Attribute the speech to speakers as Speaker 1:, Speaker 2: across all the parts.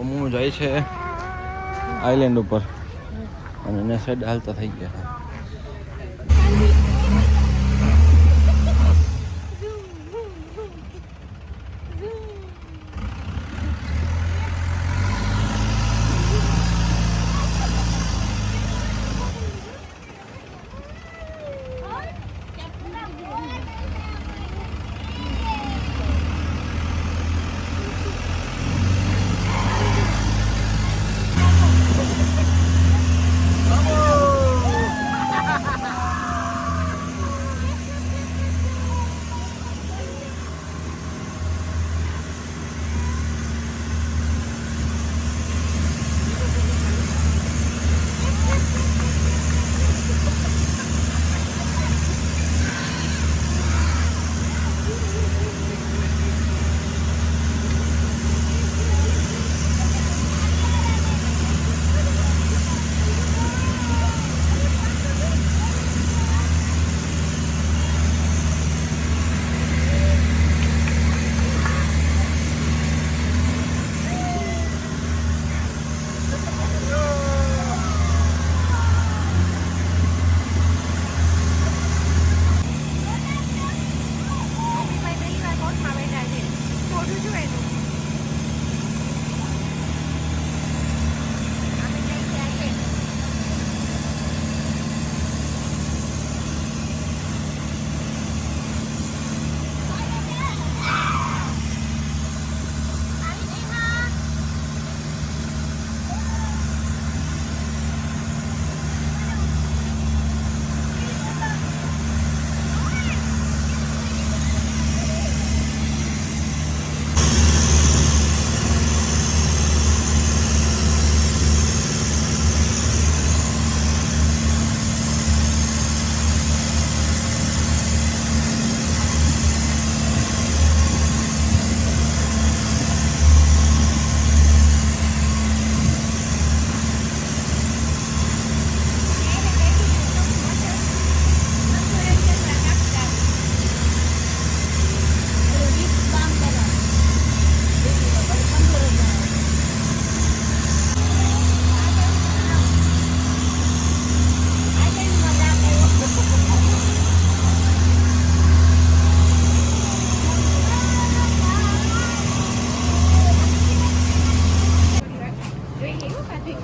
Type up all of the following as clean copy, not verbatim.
Speaker 1: હું જાય છે આઈલેન્ડ ઉપર અને એના સાઈડ હાલતા થઈ ગયા.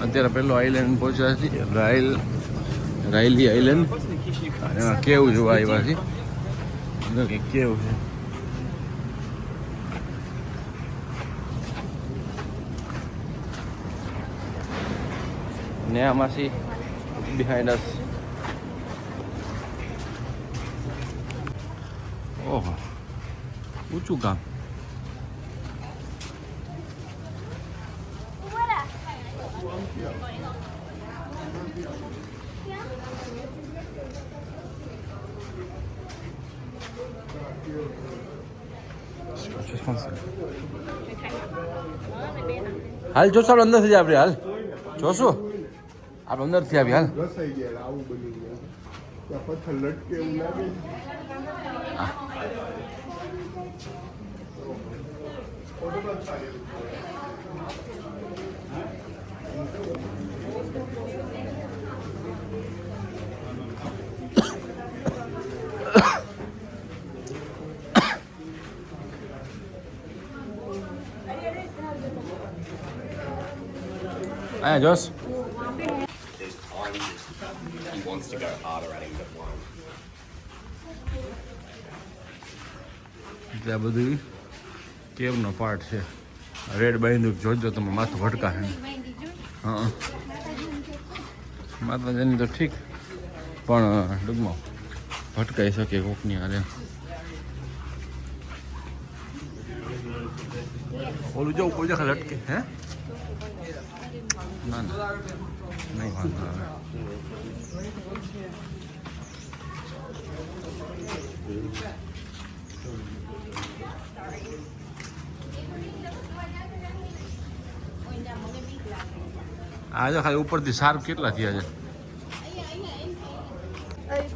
Speaker 1: અત્યારે પેલો આઈલેન્ડ પહોંચ્યા છે રાયલી આઈલેન્ડ. એમાં કેવું જોવા આવ્યા છે કંઈક કેવું છે. ને આમાંથી બિહાઇન્ડ અસ ઓહો ઊંચું કામ. હાલ જોશો અંદરથી જ આપણે હાલ જોશું આપણે અંદરથી આવી હાલ.
Speaker 2: પથ્થર લટકે એવું લાગે.
Speaker 1: આયા જોશ.
Speaker 3: He wants to go harder at him, but won't.
Speaker 1: એટલે આ બધું કેવનો પાર્ટ છે. રેડ બાંધ્યું જોજો તમે માથું ભટકા છે. હા માતાજીની તો ઠીક પણ ડૂબમાં ભટકાઈ શકે કોકની હારે. ઓલું જવું કોઈ જગ્યા લટકે હે ના ના નહીં વાંધો આવે. આજે ખાલી ઉપરથી સાર કેટલા થયા છે.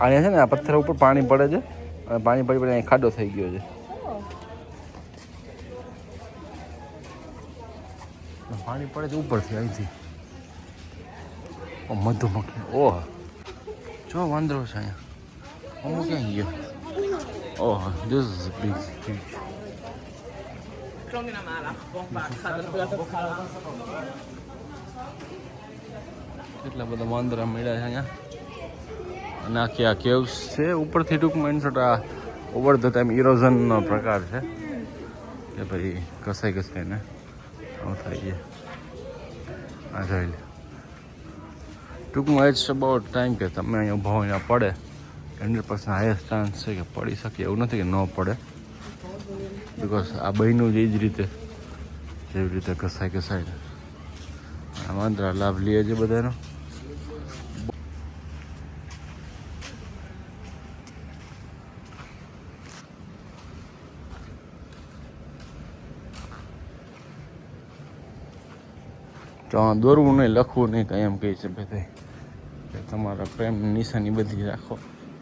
Speaker 1: અહીંયા છે ને આ પથ્થર ઉપર પાણી પડે છે અને પાણી પડી પડી અહીં ખાડો થઈ ગયો છે. પાણી પડે છે ઉપરથી અહીંથી. ઓ મધુમક્ખી, ઓહ જો વાંદરો છે અહીંયા. અમુક ક્યાં ગયો? ઓહ ધીસ ઇઝ બિગ ફિશ. કેટલા બધા વાંદરા મળ્યા છે અહીંયા. અને આખી આ કેવ્સ છે ઉપરથી ટૂંકમાં ઇન્સર્ટ આ ઓવર ધ ટાઈમ ઇરોઝનનો પ્રકાર છે કે ભાઈ ઘસાઈને આવું થઈ જાય. આ જોઈ લે ટૂંકમાં ઇટ્સ અબાઉટ ટાઈમ કે તમે અહીંયા ઊભા હોય પડે. 100% હાઈએસ્ટ ચાન્સ છે કે પડી શકે એવું નથી કે ન પડે, બિકોઝ આ બહેનું જ એ જ રીતે જેવી રીતે ઘસાઈને આ વાંદરા લાભ લે છે બધાનો. તો દોરવું નહીં, લખવું નહીં, કંઈ એમ કહી છે બધા કે તમારા પ્રેમની નિશાની બધી રાખો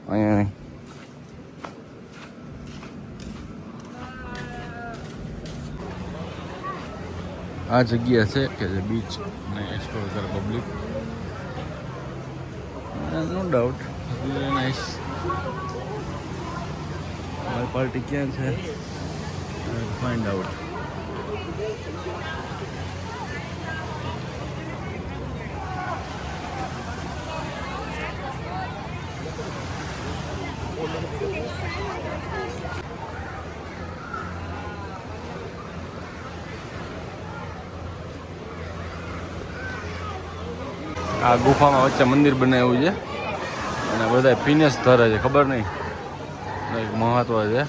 Speaker 1: અહીંયા નહીં. આ જગ્યા છે કે જે બીચ ને એક્સપ્લોર કરે public. No doubt very nice. મારી પાર્ટી ક્યાં છે ફાઇન્ડ આઉટ. આ ગુફામાં વચ્ચે મંદિર બનાવ્યું છે અને બધા ફિનેસ ધરે છે, ખબર નહીં કંઈક મહત્વ છે,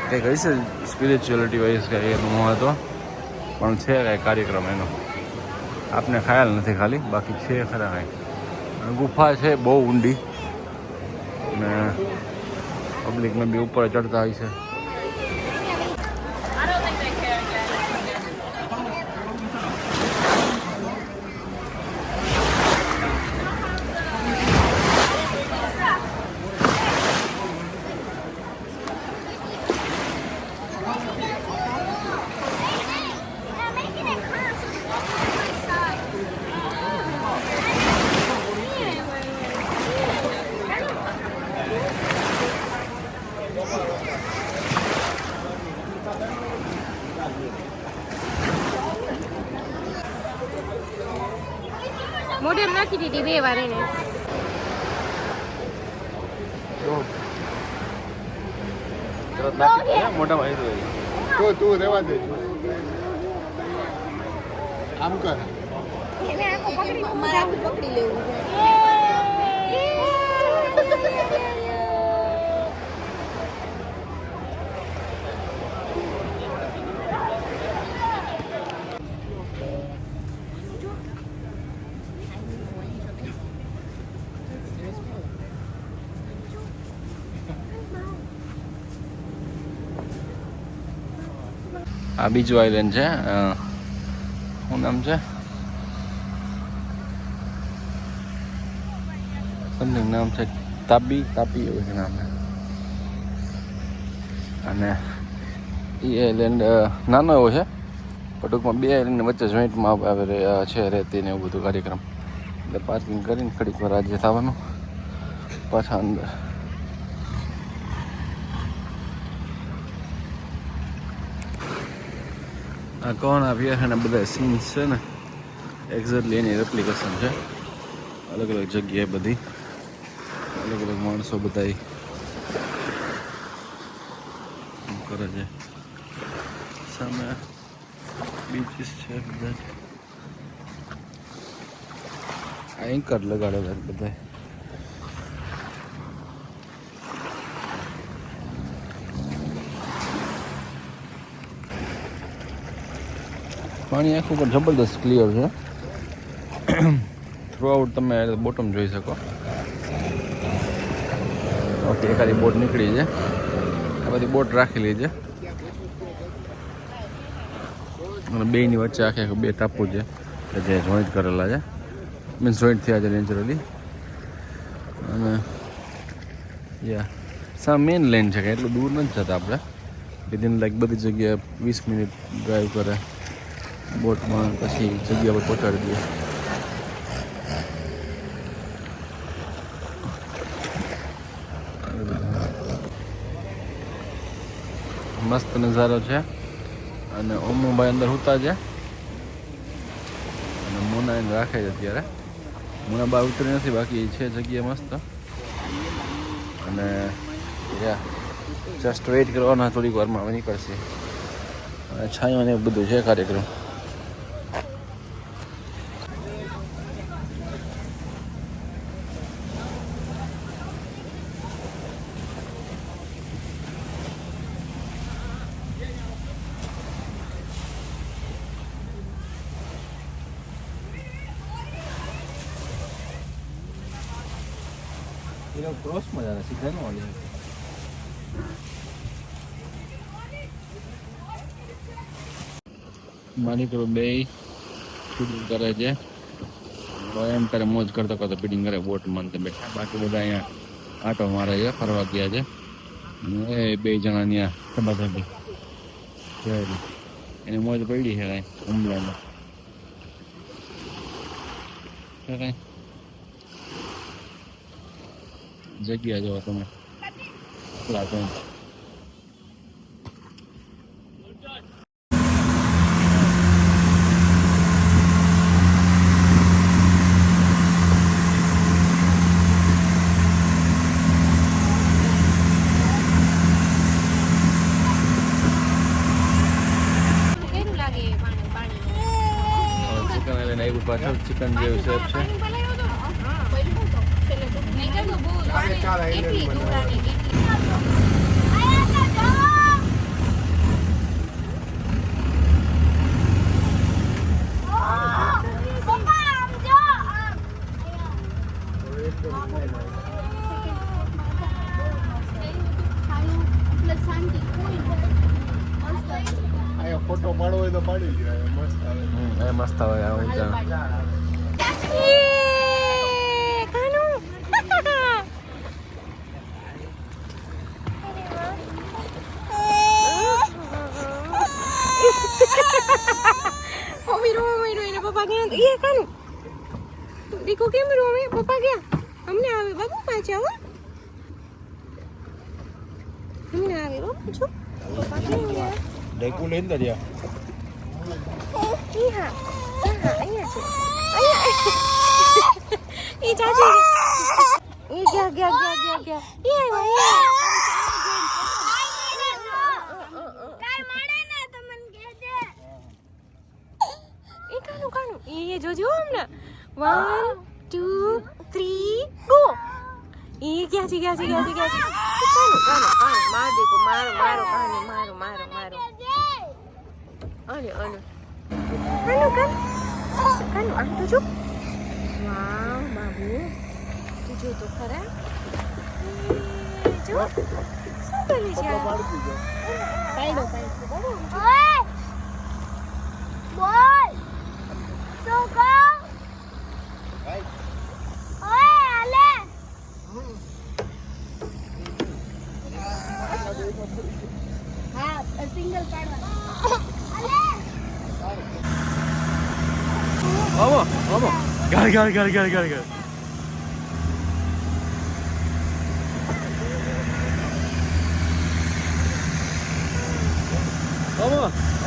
Speaker 1: કંઈક હશે સ્પિરિચ્યુઅલિટી વાઇઝ કંઈક એનું મહત્વ પણ છે. કાંઈ કાર્યક્રમ એનો આપને ખ્યાલ નથી ખાલી, બાકી છે ખરા કાંઈ. ગુફા છે બહુ ઊંડી અને પબ્લિકને બી ઉપર ચડતા હોય છે.
Speaker 4: મોઢે નાખી દીધી 2 વાર એને.
Speaker 1: મોઢામાં
Speaker 2: તો તું રહેવા દે. આમ કર.
Speaker 4: એને આખો પકડી મારે આખું પકડી લેવું છે.
Speaker 1: આ બીજું આઈલેન્ડ છે, શું નામ છે, સમથિંગ નામ છે, તાપી એવું છે નામ. અને એ આઈલેન્ડ નાનો એવો છે પણ ટૂંકમાં 2 આઈલેન્ડની વચ્ચે જોઈન્ટમાં આવે છે રહેતી ને એવું બધું કાર્યક્રમ. એટલે પાર્કિંગ કરીને ઘડીક વાર આજે થવાનું પાછા અંદર. આ કોણ આવ્યા અને બધા સીન્સ છે ને એક્ઝેક્ટલી એની રેપ્લિકેશન છે. અલગ અલગ જગ્યાએ બધી અલગ અલગ માણસો બધા કરે છે. સામે બીચીસ છે બધા. આ એન્કર લગાડેલા બધા. પાણી આખું પર જબરદસ્ત ક્લિયર છે. થ્રુ આઉટ તમે બોટમ જોઈ શકો. ઓકે, એકાદી બોટ નીકળી છે, આ બધી બોટ રાખેલી છે અને બેની વચ્ચે આખે 2 ટાપુ છે કે જે જોઈન્ટ કરેલા છે, મીન્સ જોઈન્ટ થયા છે નેચરલી. અને યા સા મેઇન લાઇન છે કે એટલું દૂર નથી જતા આપણે, વિધિન લાઈક બધી જગ્યાએ 20 મિનિટ ડ્રાઈવ કરે બોટમાં, પછી જગ્યા પર પહોંચાડી દે. મસ્ત નજારો છે. અને ઓમુભાઈ અંદર સૂતા છે અને મોના એને રાખે છે અત્યારે. મોના બહાર ઉતરી નથી, બાકી છે જગ્યા મસ્ત. અને જસ્ટ વેઇટ કરવાના, થોડીક વારમાં હવે નીકળશે. અને છાંયો ને બધું છે કાર્યક્રમ. ક્રોસમાં જાય સીધા ન વાળી. મારી કરો બે શૂટિંગ કરે છે. એમ તારે મોજ કરતો કરતો ફિટિંગ કરે બોટમાં તે બેઠા. બાકી બધા અહીંયા આટો મારે છે, ફરવા ગયા છે. એ બે જણા ત્યાં સબાસબી એને મોજ પડી છે કાંઈ હુમલામાં કાંઈ. જગ્યા જો તમે
Speaker 4: કેવું લાગે પાણી પાણી
Speaker 1: ચિકન લઈને આવ્યું પાછળ. ચિકન જેવું શેપ છે.
Speaker 2: અહીંયા ફોટો પાડવો હોય તો પાડી લે, મસ્ત આવે.
Speaker 1: એ મસ્ત આવે આવું ત્યાં.
Speaker 4: પપ્પા ગયા એ કાનું દીકો કેમ રોવે? પપ્પા ગયા અમને આવે બાબુ પાછા હો અમને આવે બાબુ છો પપ્પા કેમ ગયા?
Speaker 1: ડેકુ લઈને દરિયા
Speaker 4: ઈ હા અહીંયા છે અહીંયા ઈ ચાચી ઈ ગયા ઈ આવ્યા ये जोजो हमने 1 2 3 गो ये क्या ची कानो मार देखो मारो अरे कानो आम तो जो वाह बाबू तुझे तो खरा जो सब ले जा पाइडो ओए बोल सो गो ओए आले हाँ सिंगल पाडवा आले
Speaker 1: આવો ગાળ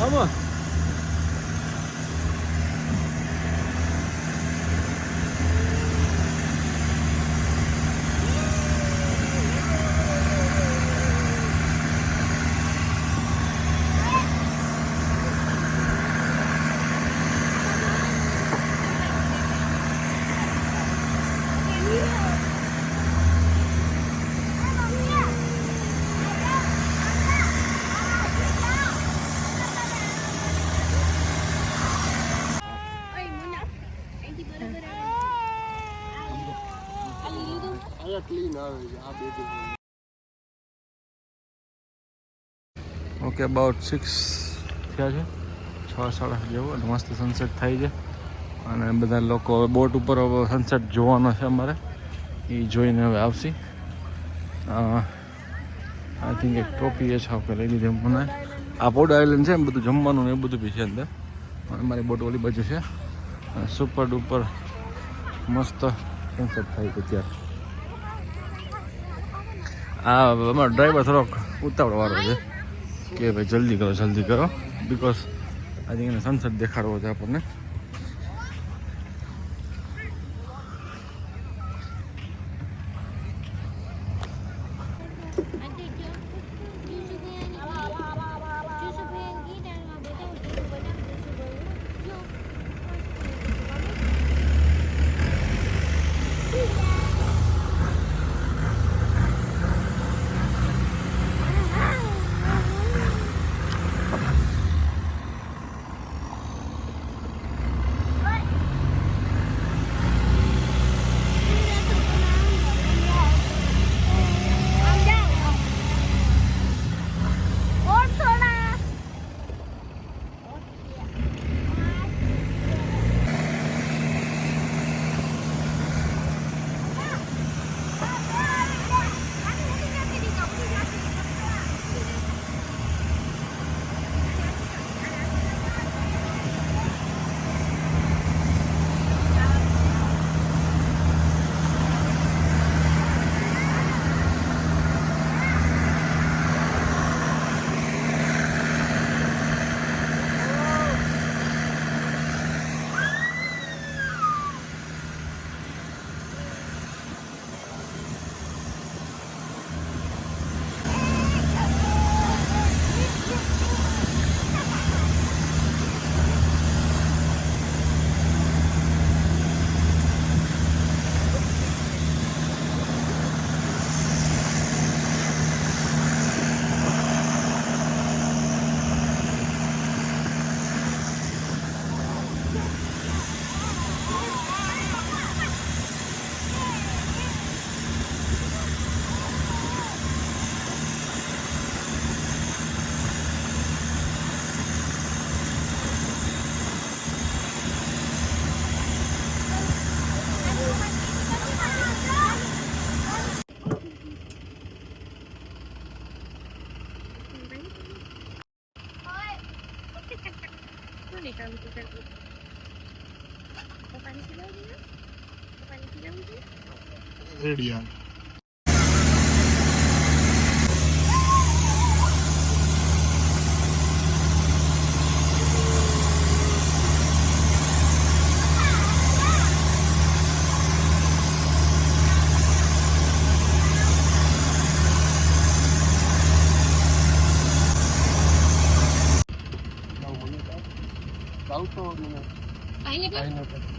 Speaker 1: આમાં
Speaker 2: અહીંયા ક્લીન આવે છે આ બે દિવસ.
Speaker 1: ઓકે અબાઉટ 6 થયા છે 6-6:30 જેવું. અને મસ્ત સનસેટ થાય છે અને બધા લોકો હવે બોટ ઉપર સનસેટ જોવાનો છે અમારે. એ જોઈને હવે આવશે. આઈ થિંક એક ટોપી એ છાપ લઈ લીધી મને. આ પોડ આઇલેન્ડ છે એમ બધું જમવાનું ને એ બધું બી છે અંદર. અમારી બોટ ઓલી બાજુ છે. સુપર ડુપર મસ્ત સનસેટ થાય છે ત્યારે. આ અમારો ડ્રાઈવર થોડોક ઉતાવળવાળો છે કે ભાઈ જલ્દી કરો બિકોઝ આજે એને સનસેટ દેખાડવો છે આપણને.
Speaker 2: રેડિયા આવતો મને
Speaker 4: પાઇનેપલ
Speaker 2: પાઇનેપલ